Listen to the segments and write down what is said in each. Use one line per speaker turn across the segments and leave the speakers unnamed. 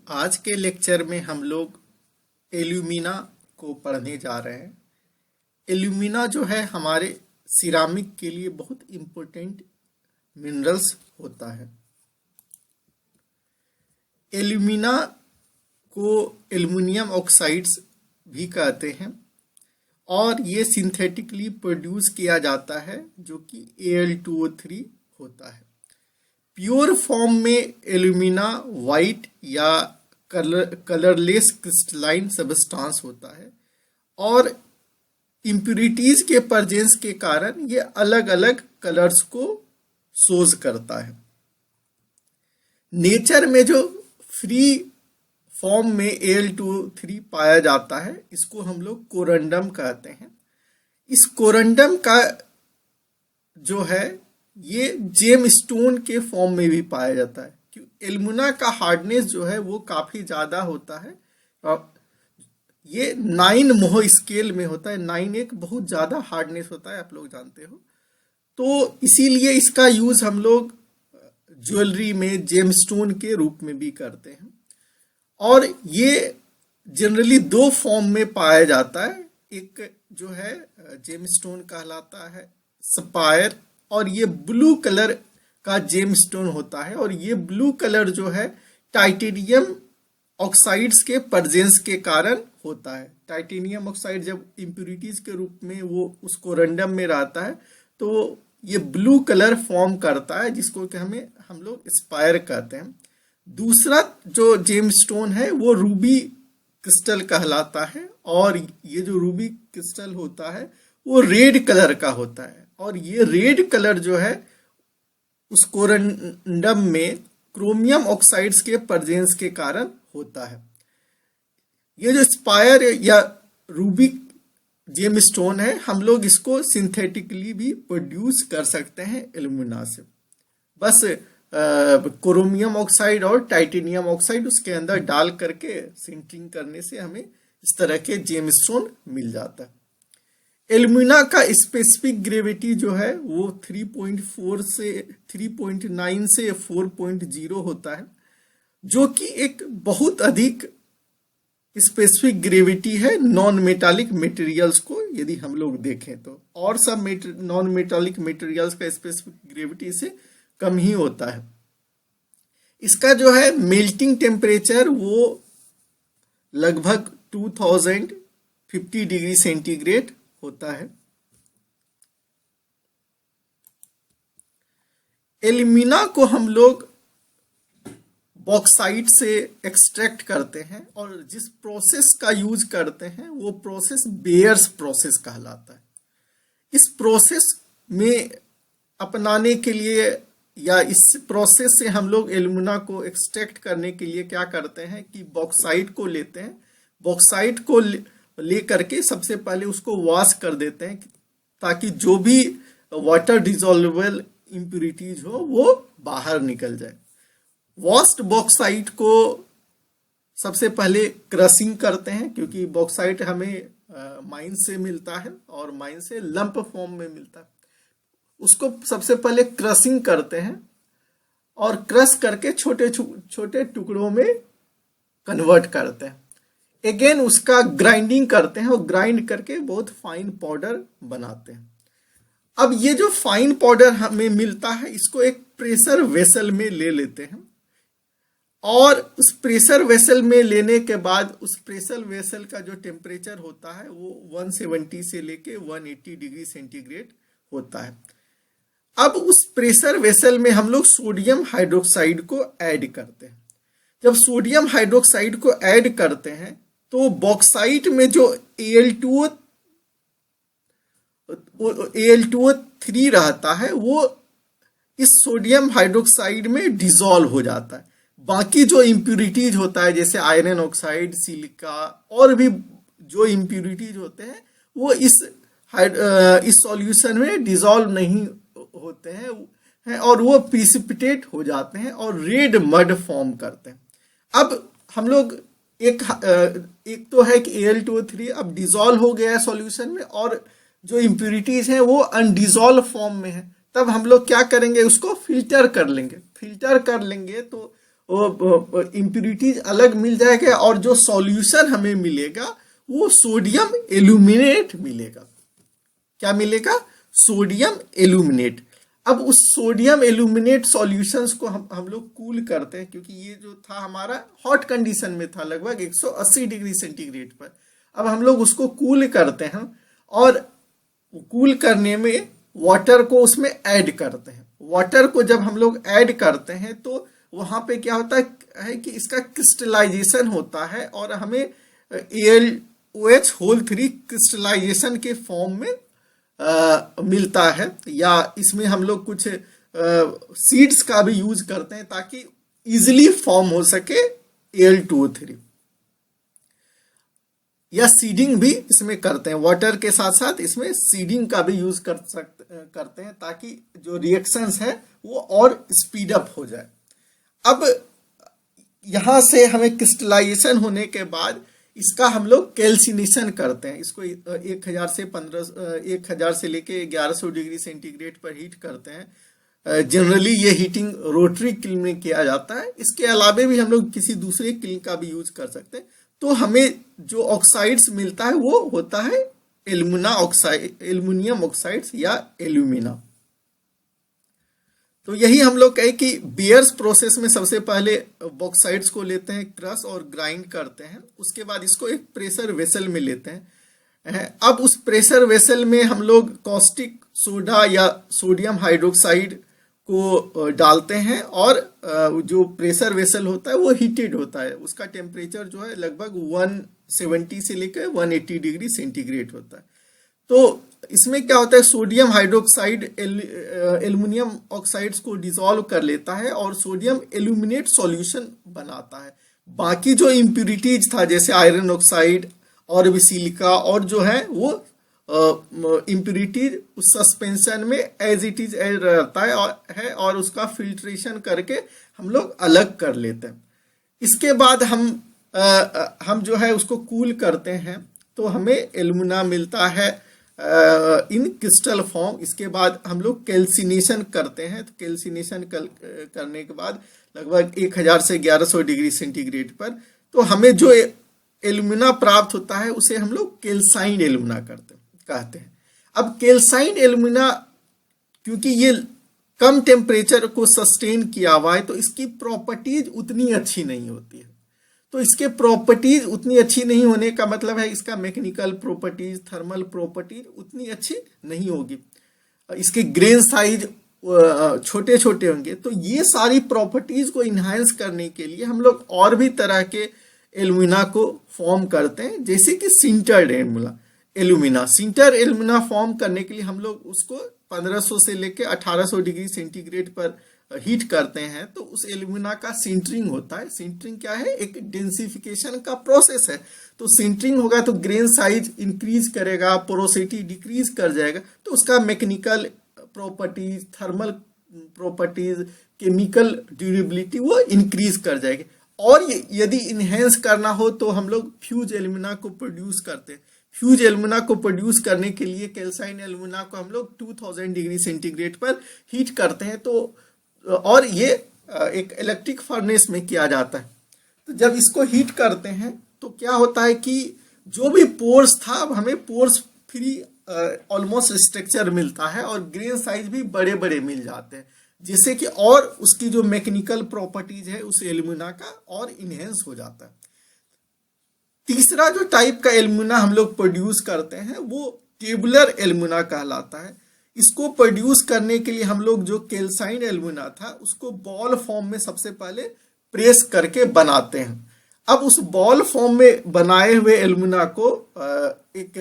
आज के लेक्चर में हम लोग एल्यूमिना को पढ़ने जा रहे हैं। एल्यूमिना जो है हमारे सिरामिक के लिए बहुत इम्पोर्टेंट मिनरल्स होता है। एल्यूमिना को एल्युमिनियम ऑक्साइड्स भी कहते हैं और ये सिंथेटिकली प्रोड्यूस किया जाता है जो कि Al2O3 होता है। प्योर फॉर्म में एल्यूमिना वाइट या कलरलेस क्रिस्टलाइन सबस्टांस होता है और इम्प्यूरिटीज के प्रेजेंस के कारण ये अलग अलग कलर्स को शोज करता है। नेचर में जो फ्री फॉर्म में Al2O3 पाया जाता है इसको हम लोग कोरंडम कहते हैं। इस कोरंडम का जो है ये जेम स्टोन के फॉर्म में भी पाया जाता है क्योंकि एल्यूमिना का हार्डनेस जो है वो काफी ज्यादा होता है। ये 9 मोह स्केल में होता है। 9 एक बहुत ज्यादा हार्डनेस होता है, आप लोग जानते हो। तो इसीलिए इसका यूज हम लोग ज्वेलरी में जेमस्टोन के रूप में भी करते हैं और ये जनरली 2 फॉर्म में पाया जाता है। एक जो है जेमस्टोन कहलाता है सफायर और ये ब्लू कलर का जेमस्टोन होता है और ये ब्लू कलर जो है टाइटेनियम ऑक्साइड्स के प्रेजेंस के कारण होता है। टाइटेनियम ऑक्साइड जब इम्प्यूरिटीज के रूप में वो उस कोरंडम में रहता है तो ये ब्लू कलर फॉर्म करता है जिसको कि हम लोग स्पायर कहते हैं। दूसरा जो जेमस्टोन है वो रूबी क्रिस्टल कहलाता है और ये जो रूबी क्रिस्टल होता है वो रेड कलर का होता है और ये रेड कलर जो है उस कोरंडम में क्रोमियम ऑक्साइड्स के प्रेजेंस के कारण होता है। ये जो स्पायर या रूबी जेमस्टोन है हम लोग इसको सिंथेटिकली भी प्रोड्यूस कर सकते हैं एल्यूमिना से। बस क्रोमियम ऑक्साइड और टाइटेनियम ऑक्साइड उसके अंदर डाल करके सिंटरिंग करने से हमें इस तरह के जेमस्टोन मिल जाता है। एल्यूमिना का स्पेसिफिक ग्रेविटी जो है वो 3.9 से 4.0 होता है जो कि एक बहुत अधिक स्पेसिफिक ग्रेविटी है नॉन मेटालिक मटेरियल्स को यदि हम लोग देखें तो। और सब नॉन मेटालिक मटेरियल्स का स्पेसिफिक ग्रेविटी से कम ही होता है। इसका जो है मेल्टिंग टेम्परेचर वो लगभग 2050 डिग्री सेंटीग्रेड होता है। एल्यूमिना को हम लोग बॉक्साइट से एक्सट्रैक्ट करते हैं और जिस प्रोसेस का यूज करते हैं वो प्रोसेस बेयर्स प्रोसेस कहलाता है। इस प्रोसेस में अपनाने के लिए या इस प्रोसेस से हम लोग एल्यूमिना को एक्सट्रैक्ट करने के लिए क्या करते हैं कि बॉक्साइट को लेते हैं। बॉक्साइट को ले करके सबसे पहले उसको वॉश कर देते हैं ताकि जो भी वाटर डिसॉल्वेबल इम्प्यूरिटीज हो वो बाहर निकल जाए। वॉश्ड बॉक्साइट को सबसे पहले क्रशिंग करते हैं क्योंकि बॉक्साइट हमें माइन से मिलता है और माइन से लंप फॉर्म में मिलता है। उसको सबसे पहले क्रशिंग करते हैं और क्रश करके छोटे छोटे टुकड़ों में कन्वर्ट करते हैं। अगेन उसका ग्राइंडिंग करते हैं और ग्राइंड करके बहुत फाइन पाउडर बनाते हैं। अब ये जो फाइन पाउडर हमें मिलता है इसको एक प्रेशर वेसल में ले लेते हैं और उस प्रेशर वेसल में लेने के बाद उस प्रेशर वेसल का जो टेम्परेचर होता है वो 170 से लेके 180 डिग्री सेंटीग्रेड होता है। अब उस प्रेशर वेसल में हम लोग सोडियम हाइड्रोक्साइड को ऐड करते हैं। जब सोडियम हाइड्रोक्साइड को ऐड करते हैं तो बॉक्साइट में जो Al2O3 रहता है वो इस सोडियम हाइड्रोक्साइड में डिसॉल्व हो जाता है। बाकी जो इम्प्यूरिटीज होता है जैसे आयरन ऑक्साइड, सिलिका और भी जो इम्प्यूरिटीज होते हैं वो इस सॉल्यूशन में डिसॉल्व नहीं होते हैं और वो प्रिसिपिटेट हो जाते हैं और रेड मड फॉर्म करते हैं। अब हम लोग एक तो है कि Al2O3 अब डिसॉल्व हो गया है सॉल्यूशन में और जो इम्प्यूरिटीज हैं वो अनडिसॉल्व फॉर्म में है। तब हम लोग क्या करेंगे उसको फिल्टर कर लेंगे। फिल्टर कर लेंगे तो इम्प्यूरिटीज अलग मिल जाएगा और जो सॉल्यूशन हमें मिलेगा वो सोडियम एल्यूमिनेट मिलेगा। क्या मिलेगा? Sodium aluminate. अब उस सोडियम एल्यूमिनेट सॉल्यूशंस को हम लोग कूल करते हैं, क्योंकि ये जो था हमारा हॉट कंडीशन में था लगभग 180 डिग्री सेंटीग्रेड पर। अब हम लोग उसको कूल करते हैं और कूल करने में वाटर को उसमें ऐड करते हैं। वाटर को जब हम लोग ऐड करते हैं तो वहां पे क्या होता है कि इसका क्रिस्टलाइजेशन होता है और हमें AlOH3 क्रिस्टलाइजेशन के फॉर्म में मिलता है, या इसमें हम लोग कुछ सीड्स का भी यूज करते हैं ताकि इजिली फॉर्म हो सके Al2O3, या सीडिंग भी इसमें करते हैं। वाटर के साथ साथ इसमें सीडिंग का भी यूज करते हैं ताकि जो रिएक्शंस है वो और स्पीड अप हो जाए। अब यहां से हमें क्रिस्टलाइजेशन होने के बाद इसका हम लोग कैल्सिनेशन करते हैं। इसको 1000 से लेके 1100 डिग्री सेंटीग्रेड पर हीट करते हैं। जनरली ये हीटिंग रोटरी किल्न में किया जाता है। इसके अलावे भी हम लोग किसी दूसरे किल्न का भी यूज कर सकते हैं। तो हमें जो ऑक्साइड्स मिलता है वो होता है एल्युमिनियम ऑक्साइड्स या एल्यूमिना। तो यही हम लोग कहें कि बियर्स प्रोसेस में सबसे पहले बॉक्साइड्स को लेते हैं, क्रश और ग्राइंड करते हैं। उसके बाद इसको एक प्रेशर वेसल में लेते हैं। अब उस प्रेशर वेसल में हम लोग कॉस्टिक सोडा या सोडियम हाइड्रोक्साइड को डालते हैं और जो प्रेशर वेसल होता है वो हीटेड होता है। उसका टेम्परेचर जो है लगभग 170 से लेकर 180 डिग्री सेंटीग्रेड होता है। तो इसमें क्या होता है, सोडियम हाइड्रोक्साइड एल्युमिनियम ऑक्साइड्स को डिसॉल्व कर लेता है और सोडियम एल्यूमिनेट सॉल्यूशन बनाता है। बाकी जो इम्प्यूरिटीज था जैसे आयरन ऑक्साइड और भी सिलिका और जो है वो इम्प्यूरिटीज उस सस्पेंशन में एज इट इज रहता है और उसका फिल्ट्रेशन करके हम लोग अलग कर लेते हैं। इसके बाद हम जो है उसको कूल करते हैं तो हमें एल्युमिना मिलता है इन क्रिस्टल फॉर्म। इसके बाद हम लोग कैल्सिनेशन करते हैं। तो कैल्सिनेशन करने के बाद लगभग 1000 से 1100 डिग्री सेंटीग्रेड पर तो हमें जो एल्युमिना प्राप्त होता है उसे हम लोग कैल्साइन एल्युमिना कहते हैं। अब कैल्साइन एल्युमिना क्योंकि ये कम टेम्परेचर को सस्टेन किया हुआ है तो इसकी प्रॉपर्टीज उतनी अच्छी नहीं होती है। तो इसके प्रॉपर्टीज उतनी अच्छी नहीं होने का मतलब है इसका मैकेनिकल प्रॉपर्टीज, थर्मल प्रॉपर्टीज उतनी अच्छी नहीं होगी। इसके ग्रेन साइज छोटे छोटे होंगे। तो ये सारी प्रॉपर्टीज को इन्हांस करने के लिए हम लोग और भी तरह के एल्युमिना को फॉर्म करते हैं, जैसे कि sintered alumina. Sinter alumina form करने के लिए हम लोग उसको 1500 से लेकर 1800 डिग्री सेंटीग्रेड पर हीट करते हैं। तो उस एल्युमिना का सिंटरिंग होता है। सिंटरिंग क्या है? एक डेंसिफिकेशन का प्रोसेस है। तो सिंटरिंग होगा तो ग्रेन साइज इंक्रीज करेगा, पोरोसिटी डिक्रीज कर जाएगा। तो उसका mechanical properties, thermal properties, chemical durability वो इंक्रीज कर जाएगी। और यदि इनहेंस करना हो तो हम लोग फ्यूज एल्युमिना को प्रोड्यूस करते हैं। फ्यूज एल्युमिना को प्रोड्यूस करने के लिए कैल्साइन एल्युमिना को हम लोग 2000 डिग्री सेंटीग्रेड पर हीट करते हैं। तो और ये एक इलेक्ट्रिक फर्नेस में किया जाता है। तो जब इसको हीट करते हैं तो क्या होता है कि जो भी पोर्स था अब हमें पोर्स फ्री ऑलमोस्ट स्ट्रक्चर मिलता है और ग्रेन साइज भी बड़े बड़े मिल जाते हैं, जिससे कि और उसकी जो मैकेनिकल प्रॉपर्टीज है उस एल्युमिना का और इनहेंस हो जाता है। तीसरा जो टाइप का एल्युमिना हम लोग प्रोड्यूस करते हैं वो ट्यूबुलर एल्युमिना कहलाता है। इसको प्रोड्यूस करने के लिए हम लोग जो कैल्साइन एल्युमिना था उसको बॉल फॉर्म में सबसे पहले प्रेस करके बनाते हैं। अब उस बॉल फॉर्म में बनाए हुए एल्युमिना को एक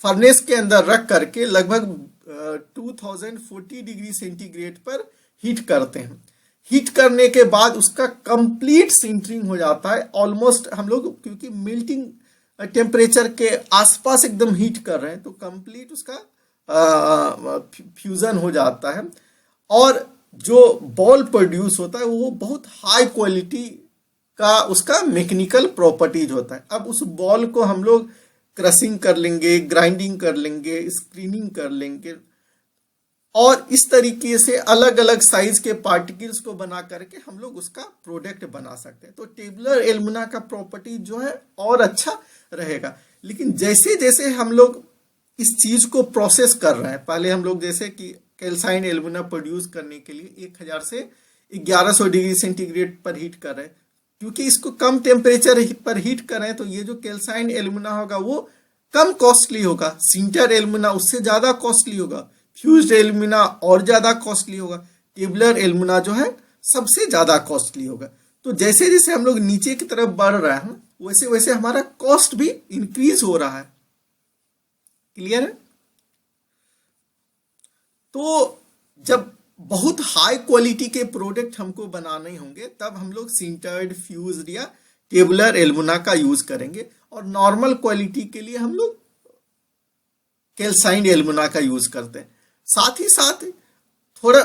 फर्नेस के अंदर रख करके लगभग 2040 डिग्री सेंटीग्रेड पर हीट करते हैं। हीट करने के बाद उसका कंप्लीट सिंटरिंग हो जाता है। ऑलमोस्ट हम लोग क्योंकि मेल्टिंग टेम्परेचर के आसपास एकदम हीट कर रहे हैं तो कंप्लीट उसका फ्यूजन हो जाता है और जो बॉल प्रोड्यूस होता है वो बहुत हाई क्वालिटी का उसका मैकेनिकल प्रॉपर्टीज होता है। अब उस बॉल को हम लोग क्रशिंग कर लेंगे, ग्राइंडिंग कर लेंगे, स्क्रीनिंग कर लेंगे और इस तरीके से अलग अलग साइज के पार्टिकल्स को बना करके हम लोग उसका प्रोडक्ट बना सकते हैं। तो टेबुलर एल्यूमिना का प्रॉपर्टी जो है और अच्छा रहेगा। लेकिन जैसे जैसे हम लोग इस चीज को प्रोसेस कर रहे हैं, पहले हम लोग जैसे कि कैल्साइन एल्यूमिना प्रोड्यूस करने के लिए 1000 से 1100 डिग्री सेंटीग्रेड पर हीट कर रहे हैं, क्योंकि इसको कम टेम्परेचर पर हीट कर रहे हैं तो ये जो कैल्साइन एल्यूमिना होगा वो कम कॉस्टली होगा। सिंटर एल्यूमिना उससे ज्यादा कॉस्टली होगा, फ्यूज्ड एल्यूमिना और ज्यादा कॉस्टली होगा, टेबुलर एल्यूमिना जो है सबसे ज्यादा कॉस्टली होगा। तो जैसे जैसे हम लोग नीचे की तरफ बढ़ रहे हैं वैसे वैसे हमारा कॉस्ट भी इंक्रीज हो रहा है। क्लियर है? तो जब बहुत हाई क्वालिटी के प्रोडक्ट हमको बनाने होंगे तब हम लोग सिंटर्ड, फ्यूज्ड या टेबुलर एल्यूमिना का यूज करेंगे, और नॉर्मल क्वालिटी के लिए हम लोग कैल्साइन एल्यूमिना का यूज करते हैं। साथ ही साथ थोड़ा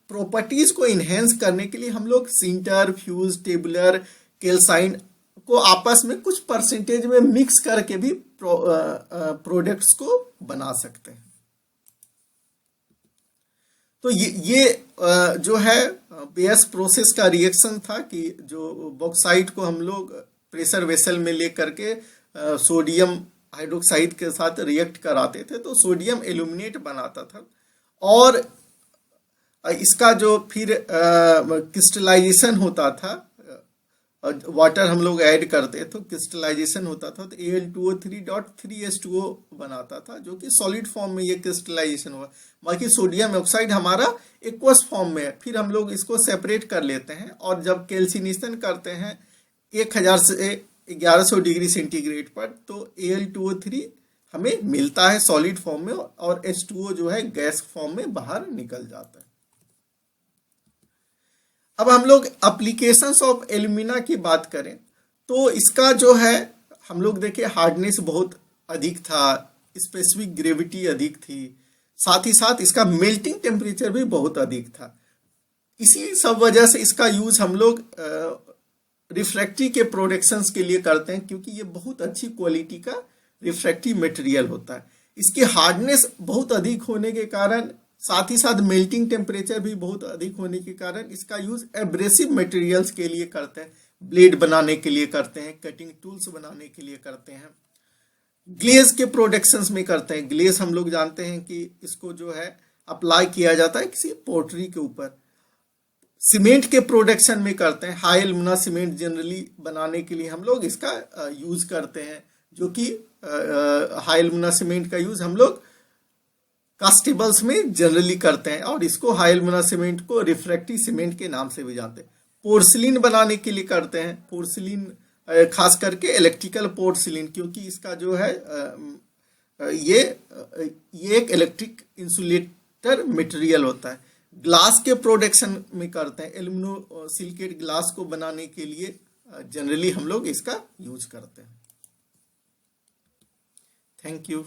प्रॉपर्टीज को इनहेंस करने के लिए हम लोग सिंटर, फ्यूज, टेबुलर, कैल्साइन को आपस में कुछ परसेंटेज में मिक्स करके भी प्रोडक्ट्स को बना सकते हैं। तो ये जो है बेयस प्रोसेस का रिएक्शन था कि जो बॉक्साइट को हम लोग प्रेशर वेसल में लेकर के सोडियम हाइड्रोक्साइड के साथ रिएक्ट कराते थे तो सोडियम एल्यूमिनेट बनाता था, और इसका जो फिर क्रिस्टलाइजेशन होता था, वाटर हम लोग ऐड करते तो क्रिस्टलाइजेशन होता था तो Al2O3.3H2O बनाता था, जो कि सॉलिड फॉर्म में ये क्रिस्टलाइजेशन हुआ। बाकी सोडियम ऑक्साइड हमारा एक्वस फॉर्म में है। फिर हम लोग इसको सेपरेट कर लेते हैं और जब कैल्सिनेशन करते हैं 1000 से 1100 डिग्री सेंटीग्रेड पर तो Al2O3 हमें मिलता है सॉलिड फॉर्म में, और H2O जो है गैस फॉर्म में बाहर निकल जाता है। अब हम लोग एप्लीकेशंस ऑफ एल्यूमिना की बात करें तो इसका जो है हम लोग देखें हार्डनेस बहुत अधिक था, स्पेसिफिक ग्रेविटी अधिक थी, साथ ही साथ इसका मेल्टिंग टेम्परेचर भी बहुत अधिक था। इसी सब वजह से इसका यूज हम लोग रिफ्रैक्ट्री के प्रोडक्शंस के लिए करते हैं, क्योंकि ये बहुत अच्छी क्वालिटी का रिफ्रैक्टिव मटेरियल होता है। इसकी हार्डनेस बहुत अधिक होने के कारण, साथ ही साथ मेल्टिंग टेम्परेचर भी बहुत अधिक होने के कारण इसका यूज एब्रेसिव मटेरियल्स के लिए करते हैं, ब्लेड बनाने के लिए करते हैं, कटिंग टूल्स बनाने के लिए करते हैं, ग्लेज के प्रोडक्शंस में करते हैं। ग्लेज हम लोग जानते हैं कि इसको जो है अप्लाई किया जाता है किसी पोर्ट्री के ऊपर। सीमेंट के प्रोडक्शन में करते हैं, हाई एल्यूमिना सीमेंट जनरली बनाने के लिए हम लोग इसका यूज करते हैं, जो कि हाई एल्यूमिना सीमेंट का यूज हम लोग कास्टेबल्स में जनरली करते हैं, और इसको हाई एल्यूमिना सीमेंट को रिफ्रैक्टिव सीमेंट के नाम से भी जानते हैं। पोर्सिलिन बनाने के लिए करते हैं, पोर्सिलिन खास करके इलेक्ट्रिकल पोर्सिलिन, क्योंकि इसका जो है ये एक इलेक्ट्रिक इंसुलेटर मटेरियल होता है। ग्लास के प्रोडक्शन में करते हैं, एल्यूमिनो सिलिकेट ग्लास को बनाने के लिए जनरली हम लोग इसका यूज करते हैं। Thank you.